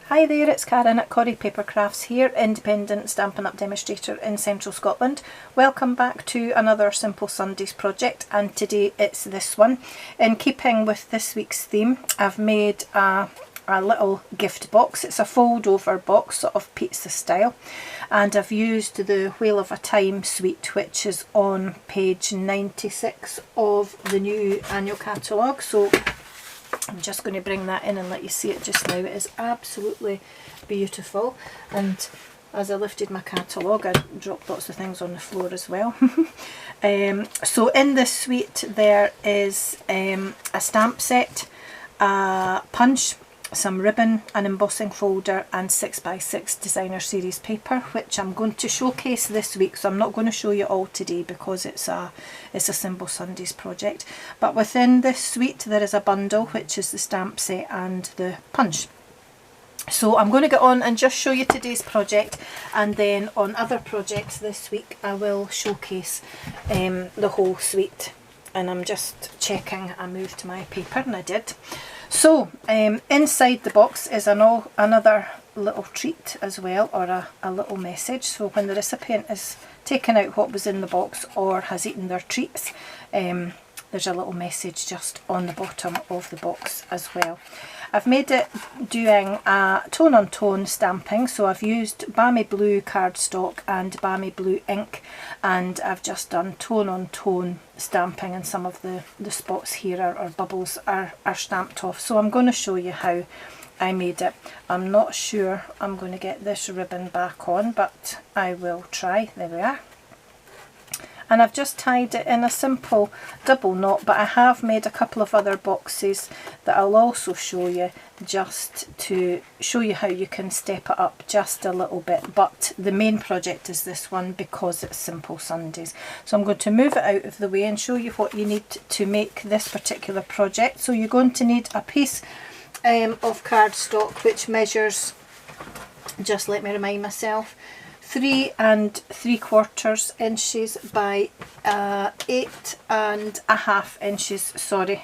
Hi there, it's Karen at Corrie Paper Crafts here, independent Stampin' Up demonstrator in central Scotland. Welcome back to another Simple Sundays project, and today it's this one. In keeping with this week's theme, I've made a little gift box. It's a fold over box, sort of pizza style, and I've used the Wheel of a Time suite, which is on page 96 of the new annual catalogue. So I'm just going to bring that in and let you see it just now. It is absolutely beautiful, and as I lifted my catalogue I dropped lots of things on the floor as well. So in this suite there is a stamp set, a punch, some ribbon, an embossing folder and 6x6 designer series paper, which I'm going to showcase this week. So I'm not going to show you all today because it's a Simple Sundays project. But within this suite there is a bundle, which is the stamp set and the punch. So I'm going to get on and just show you today's project, and then on other projects this week I will showcase the whole suite. And I'm just checking I moved my paper, and I did. So inside the box is another little treat as well, or a little message. So when the recipient is taking out what was in the box or has eaten their treats, there's a little message just on the bottom of the box as well. I've made it doing a tone on tone stamping, so I've used balmy blue cardstock and balmy blue ink, and I've just done tone on tone stamping, and some of the spots here or bubbles are stamped off. So I'm going to show you how I made it. I'm not sure I'm going to get this ribbon back on, but I will try. There we are. And I've just tied it in a simple double knot, but I have made a couple of other boxes that I'll also show you, just to show you how you can step it up just a little bit. But the main project is this one because it's Simple Sundays. So I'm going to move it out of the way and show you what you need to make this particular project. So you're going to need a piece of cardstock which measures, just let me remind myself, 3 3/4 inches by 8.5 inches, sorry.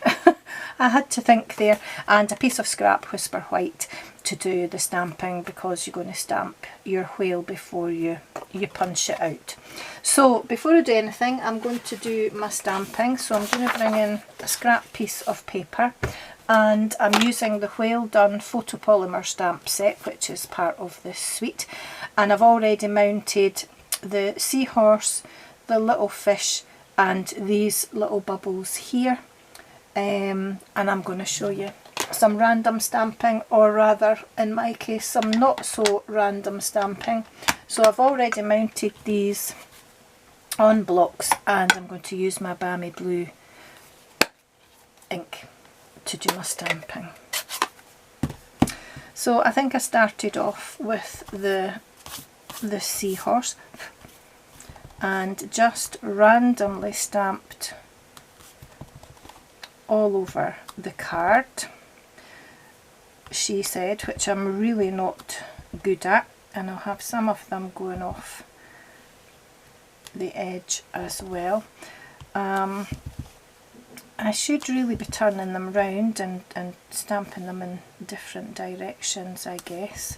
I had to think there, and a piece of scrap Whisper White to do the stamping, because you're going to stamp your whale before you punch it out. So before I do anything, I'm going to do my stamping. So I'm going to bring in a scrap piece of paper, and I'm using the Whale Done photopolymer stamp set, which is part of this suite, and I've already mounted the seahorse, the little fish and these little bubbles here, and I'm going to show you some random stamping, or rather in my case some not so random stamping. So I've already mounted these on blocks, and I'm going to use my balmy blue ink to do my stamping. So I think I started off with the seahorse and just randomly stamped all over the card, she said, which I'm really not good at, and I'll have some of them going off the edge as well. I should really be turning them round and stamping them in different directions, I guess.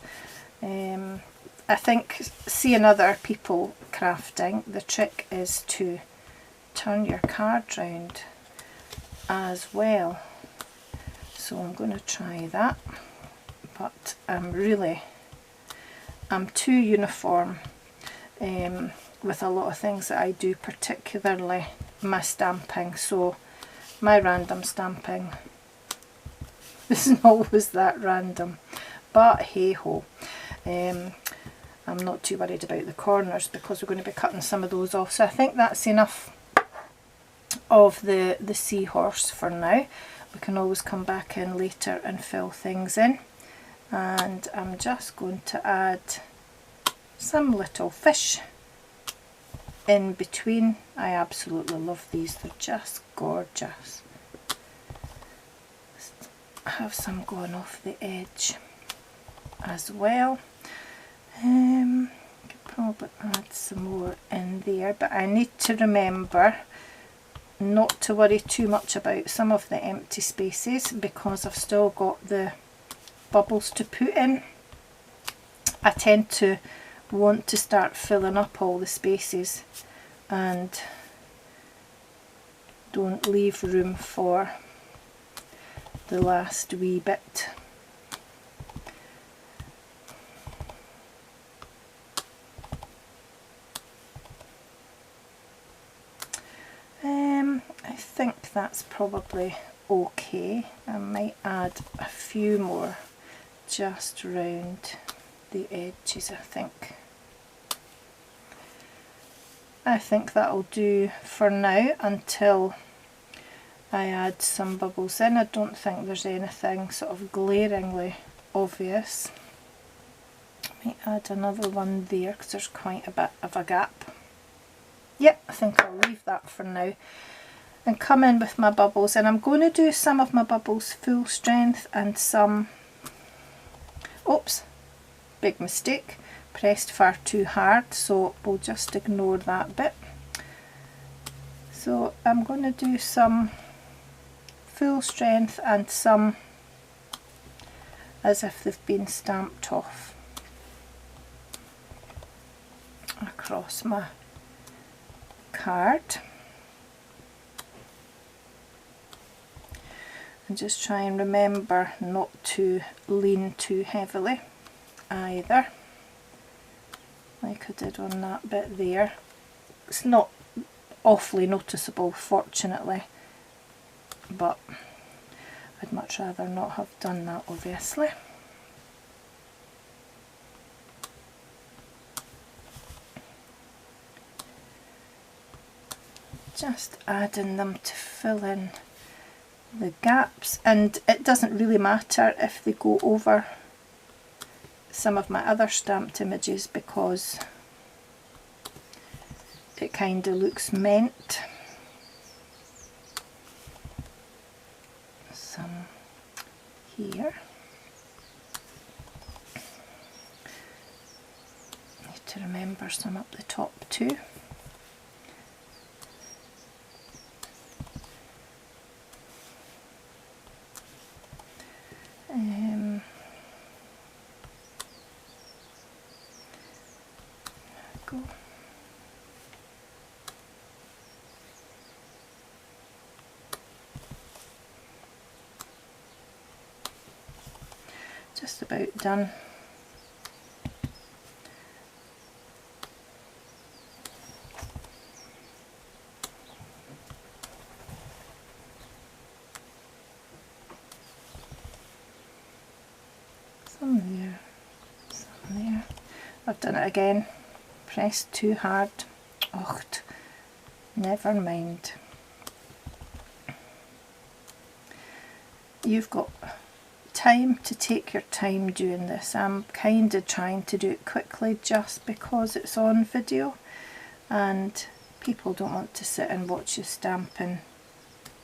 I think, seeing other people crafting, the trick is to turn your card round as well. So I'm going to try that, but I'm too uniform with a lot of things that I do, particularly my stamping. So my random stamping isn't always that random, but hey ho. I'm not too worried about the corners because we're going to be cutting some of those off. So I think that's enough of the seahorse for now. We can always come back in later and fill things in. And I'm just going to add some little fish in between. I absolutely love these, they're just gorgeous. Have some going off the edge as well. Could probably add some more in there, but I need to remember not to worry too much about some of the empty spaces because I've still got the bubbles to put in. I tend to want to start filling up all the spaces and don't leave room for the last wee bit. I think that's probably okay. I might add a few more just round the edges. I think that'll do for now until I add some bubbles in. I don't think there's anything sort of glaringly obvious. I might add another one there because there's quite a bit of a gap. Yep, I think I'll leave that for now and come in with my bubbles, and I'm going to do some of my bubbles full strength and some, oops, big mistake, pressed far too hard, so we'll just ignore that bit. So I'm going to do some full strength and some as if they've been stamped off across my card. And just try and remember not to lean too heavily either, like I did on that bit there. It's not awfully noticeable, fortunately, but I'd much rather not have done that, obviously. Just adding them to fill in the gaps, and it doesn't really matter if they go over some of my other stamped images because it kind of looks meant. Some here. Need to remember some up the top too. Go. Just about done. Some there, some there. I've done it again. Pressed too hard. Oh, never mind. You've got time to take your time doing this. I'm kind of trying to do it quickly just because it's on video and people don't want to sit and watch you stamping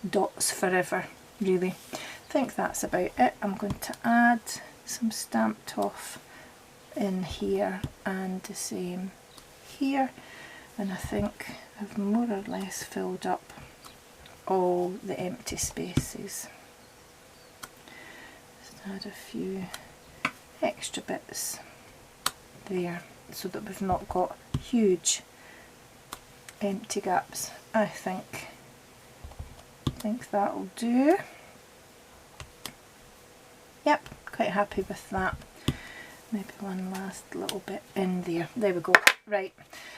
dots forever, really. I think that's about it. I'm going to add some stamped off in here and the same here, and I think I've more or less filled up all the empty spaces. Just add a few extra bits there so that we've not got huge empty gaps. I think that'll do. Yep, quite happy with that. Maybe one last little bit in there. There we go. Right,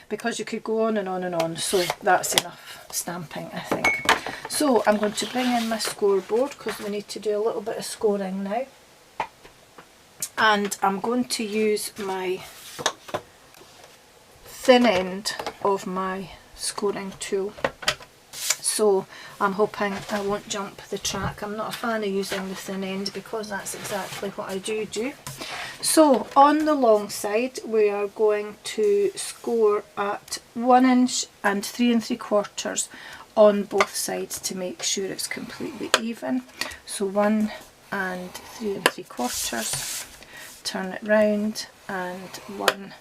because you could go on and on and on, so that's enough stamping, I think. So I'm going to bring in my scoreboard because we need to do a little bit of scoring now. And I'm going to use my thin end of my scoring tool. So I'm hoping I won't jump the track. I'm not a fan of using the thin end because that's exactly what I do. So on the long side we are going to score at 1 inch and 3 3/4 on both sides to make sure it's completely even. So 1 and 3 3/4, turn it round, and 1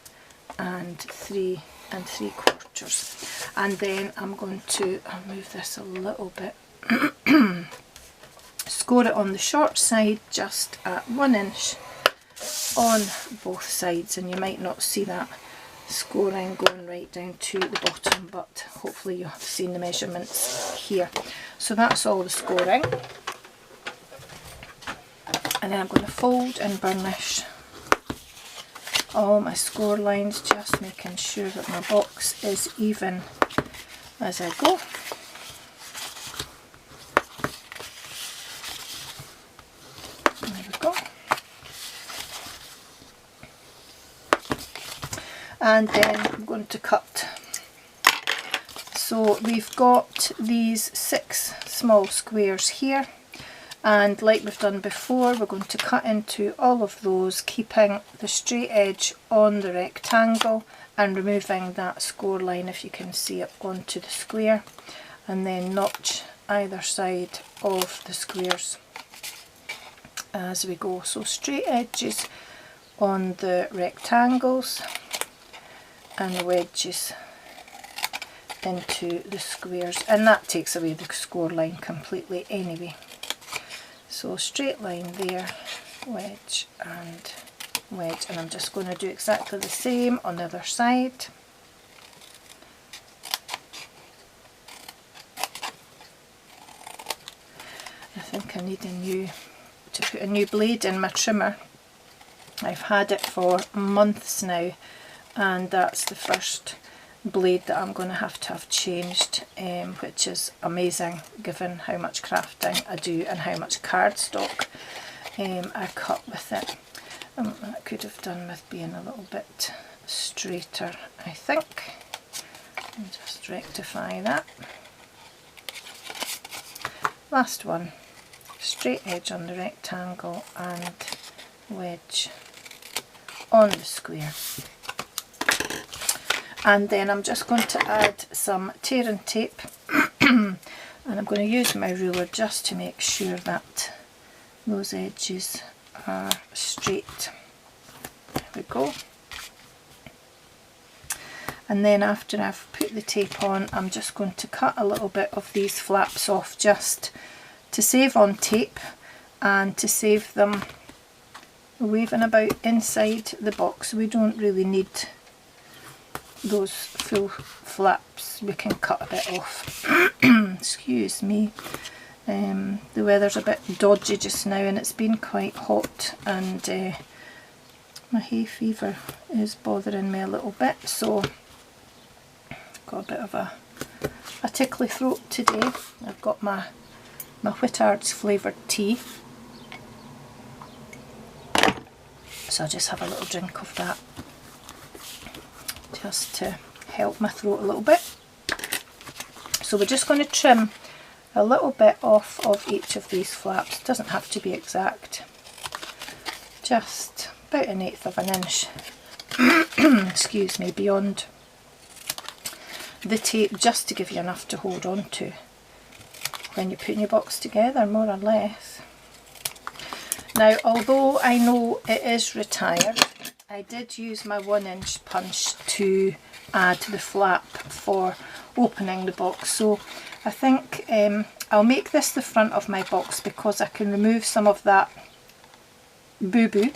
and 3 3/4, and then I'm going to, I'll move this a little bit, score it on the short side just at 1 inch on both sides, and you might not see that scoring going right down to the bottom, but hopefully you have seen the measurements here. So that's all the scoring, and then I'm going to fold and burnish all my score lines, just making sure that my box is even as I go. There we go. And then I'm going to cut. So we've got these 6 small squares here, and like we've done before, we're going to cut into all of those, keeping the straight edge on the rectangle and removing that score line, if you can see it, onto the square, and then notch either side of the squares as we go. So straight edges on the rectangles and the wedges into the squares, and that takes away the score line completely anyway. So straight line there, wedge and wedge, and I'm just going to do exactly the same on the other side. I think I need to put a new blade in my trimmer. I've had it for months now, and that's the first blade that I'm going to have changed, which is amazing given how much crafting I do and how much cardstock I cut with it. I could have done with being a little bit straighter, I think. I'll just rectify that. Last one, straight edge on the rectangle and wedge on the square. And then I'm just going to add some tearing tape and I'm going to use my ruler just to make sure that those edges are straight. There we go. And then after I've put the tape on, I'm just going to cut a little bit of these flaps off, just to save on tape and to save them waving about inside the box. We don't really need those full flaps, we can cut a bit off. Excuse me, the weather's a bit dodgy just now and it's been quite hot, and my hay fever is bothering me a little bit, so got a bit of a tickly throat today. I've got my Whittards flavoured tea, so I'll just have a little drink of that just to help my throat a little bit. So we're just going to trim a little bit off of each of these flaps. It doesn't have to be exact, just about 1/8 of an inch excuse me, beyond the tape, just to give you enough to hold on to when you're putting your box together, more or less. Now, although I know it is retired, I did use my 1-inch punch to add the flap for opening the box, so I think I'll make this the front of my box because I can remove some of that boo-boo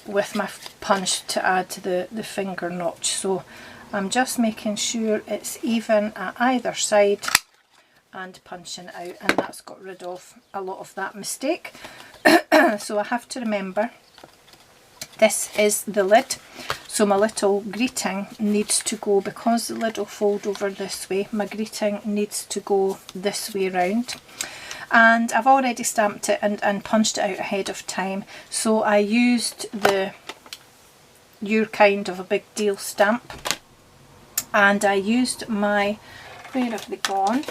with my punch to add to the finger notch. So I'm just making sure it's even at either side and punching out, and that's got rid of a lot of that mistake. So I have to remember this is the lid, so my little greeting needs to go, because the lid will fold over this way, my greeting needs to go this way round. And I've already stamped it and punched it out ahead of time, so I used the You're Kind of a Big Deal stamp, and I used my, where have they gone?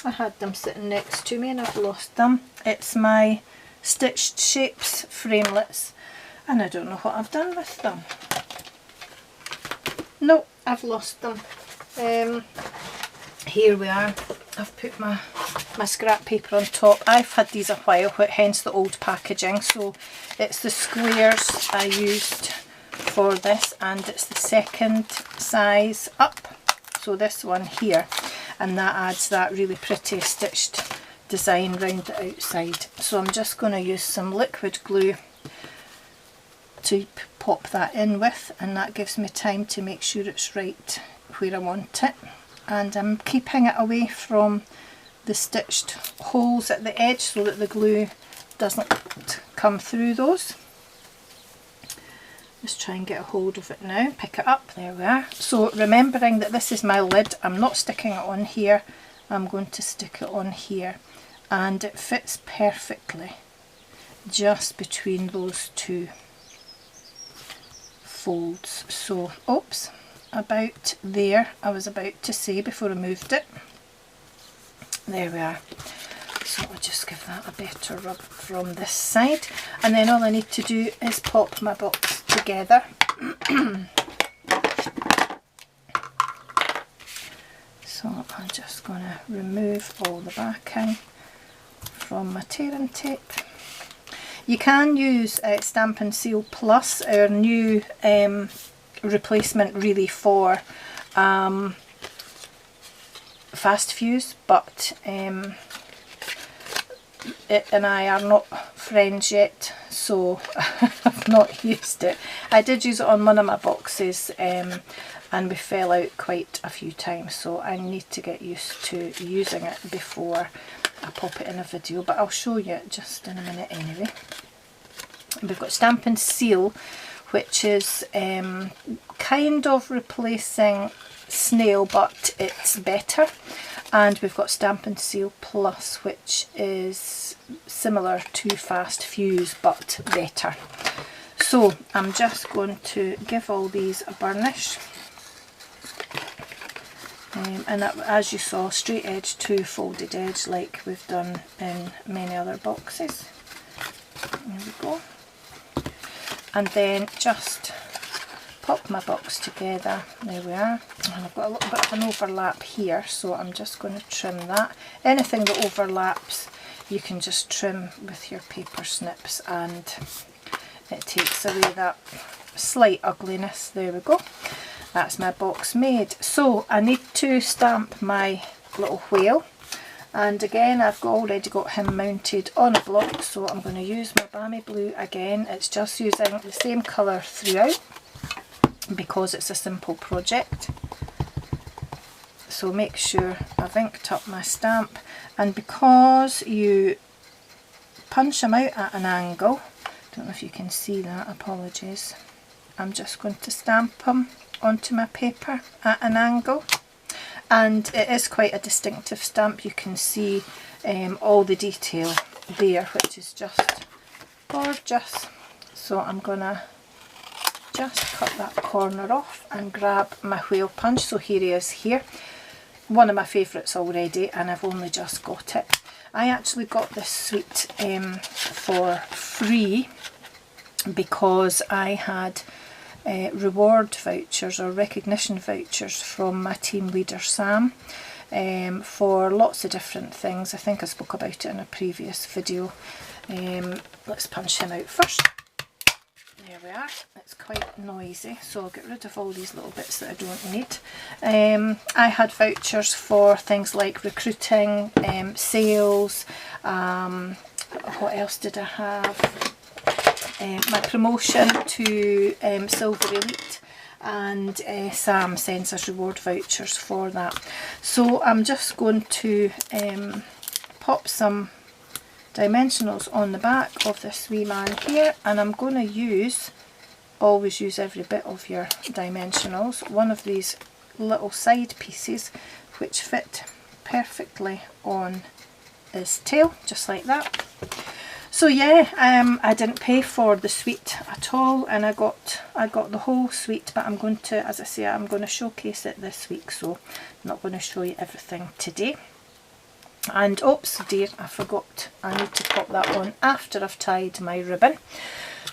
I had them sitting next to me and I've lost them. It's my Stitched Shapes framelits, and I don't know what I've done with them. No, I've lost them. Here we are. I've put my scrap paper on top. I've had these a while, hence the old packaging. So it's the squares I used for this, and it's the second size up. So this one here, and that adds that really pretty stitched design round the outside. So I'm just going to use some liquid glue to pop that in with, and that gives me time to make sure it's right where I want it. And I'm keeping it away from the stitched holes at the edge so that the glue doesn't come through those. Just try and get a hold of it now, pick it up, there we are. So remembering that this is my lid, I'm not sticking it on here, I'm going to stick it on here, and it fits perfectly just between those two folds. So, oops, about there, I was about to say before I moved it. There we are. So I'll just give that a better rub from this side, and then all I need to do is pop my box together. So I'm just going to remove all the backing from my tearing tape. You can use Stampin' Seal Plus, our new replacement really for fast fuse, but it and I are not friends yet, so I've not used it. I did use it on one of my boxes and we fell out quite a few times, so I need to get used to using it before I pop it in a video, but I'll show you it just in a minute anyway. We've got Stampin' Seal, which is kind of replacing Snail, but it's better. And we've got Stampin' Seal Plus, which is similar to Fast Fuse but better. So I'm just going to give all these a burnish, and that, as you saw, straight edge to folded edge like we've done in many other boxes. There we go. And then just pop my box together, there we are, and I've got a little bit of an overlap here, so I'm just going to trim that. Anything that overlaps you can just trim with your paper snips and it takes away that slight ugliness. There we go, that's my box made. So I need to stamp my little whale, and again I've already got him mounted on a block, so I'm going to use my Balmy Blue again. It's just using the same colour throughout because it's a simple project. So make sure I've inked up my stamp, and because you punch them out at an angle, don't know if you can see that, apologies, I'm just going to stamp them onto my paper at an angle, and it is quite a distinctive stamp. You can see all the detail there, which is just gorgeous. So I'm going to just cut that corner off and grab my whale punch. So here he is here, one of my favourites already, and I've only just got it. I actually got this suite for free because I had reward vouchers or recognition vouchers from my team leader Sam for lots of different things. I think I spoke about it in a previous video. Let's punch him out first. There we are. It's quite noisy, so I'll get rid of all these little bits that I don't need. I had vouchers for things like recruiting, sales, what else did I have? My promotion to Silver Elite, and Sam sends us reward vouchers for that. So I'm just going to pop some dimensionals on the back of this wee man here, and I'm going to always use every bit of your dimensionals, one of these little side pieces which fit perfectly on his tail, just like that. So yeah, I didn't pay for the suite at all, and I got the whole suite, but I'm going to, as I say, I'm going to showcase it this week, so I'm not going to show you everything today. And oops dear, I forgot, I need to pop that on after I've tied my ribbon.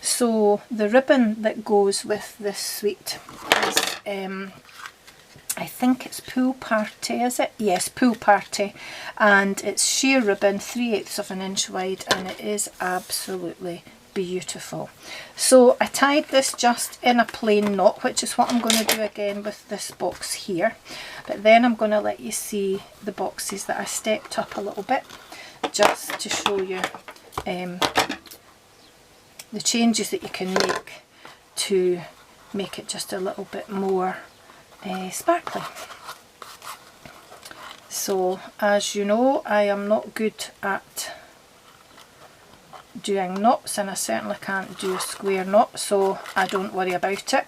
So the ribbon that goes with this suite is, I think it's Pool Party, is it? Yes, Pool Party, and it's sheer ribbon, 3/8 of an inch wide, and it is absolutely beautiful. So I tied this just in a plain knot, which is what I'm going to do again with this box here, but then I'm going to let you see the boxes that I stepped up a little bit. just to show you the changes that you can make to make it just a little bit more sparkly. So as you know, I am not good at doing knots, and I certainly can't do a square knot, so I don't worry about it.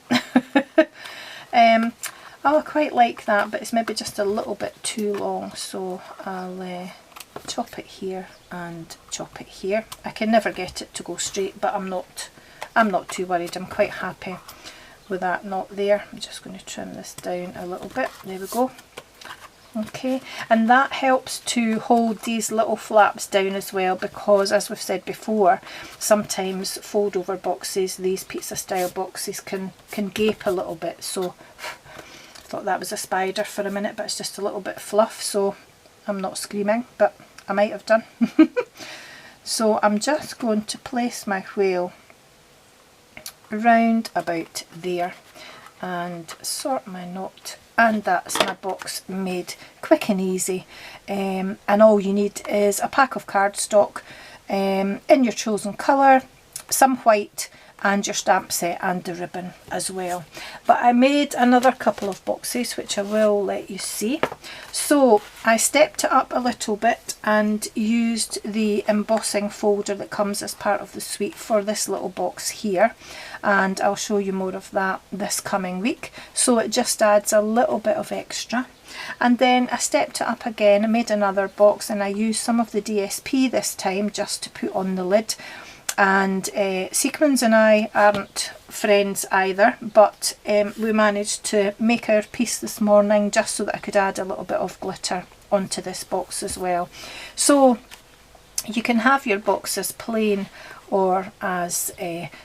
I quite like that, but it's maybe just a little bit too long, so I'll chop it here and chop it here. I can never get it to go straight, but I'm not too worried. I'm quite happy with that knot there. I'm just going to trim this down a little bit. There we go. Okay, and that helps to hold these little flaps down as well, because as we've said before, sometimes fold over boxes, these pizza style boxes, can gape a little bit. So I thought that was a spider for a minute, but it's just a little bit of fluff, so I'm not screaming, but I might have done. So I'm just going to place my wheel round about there and sort my knot, and that's my box made quick and easy. And all you need is a pack of cardstock in your chosen colour, some white, and your stamp set and the ribbon as well. But I made another couple of boxes which I will let you see. So I stepped it up a little bit and used the embossing folder that comes as part of the suite for this little box here, and I'll show you more of that this coming week. So it just adds a little bit of extra. And then I stepped it up again and made another box, and I used some of the DSP this time just to put on the lid. And Sequins and I aren't friends either, but we managed to make our piece this morning just so that I could add a little bit of glitter onto this box as well. So you can have your box as plain or as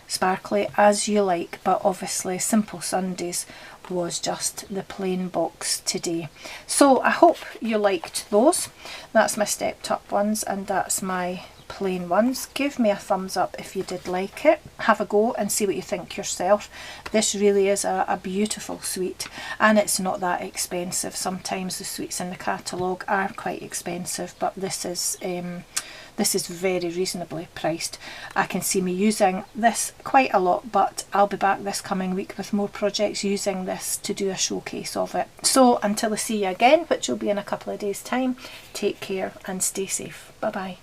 sparkly as you like, but obviously Simple Sundays was just the plain box today. So I hope you liked those. That's my stepped up ones, and that's my plain ones. Give me a thumbs up if you did like it. Have a go and see what you think yourself. This really is a beautiful suite, and it's not that expensive. Sometimes the suites in the catalogue are quite expensive, but this is very reasonably priced. I can see me using this quite a lot, but I'll be back this coming week with more projects using this to do a showcase of it. So until I see you again, which will be in a couple of days' time, take care and stay safe. Bye bye.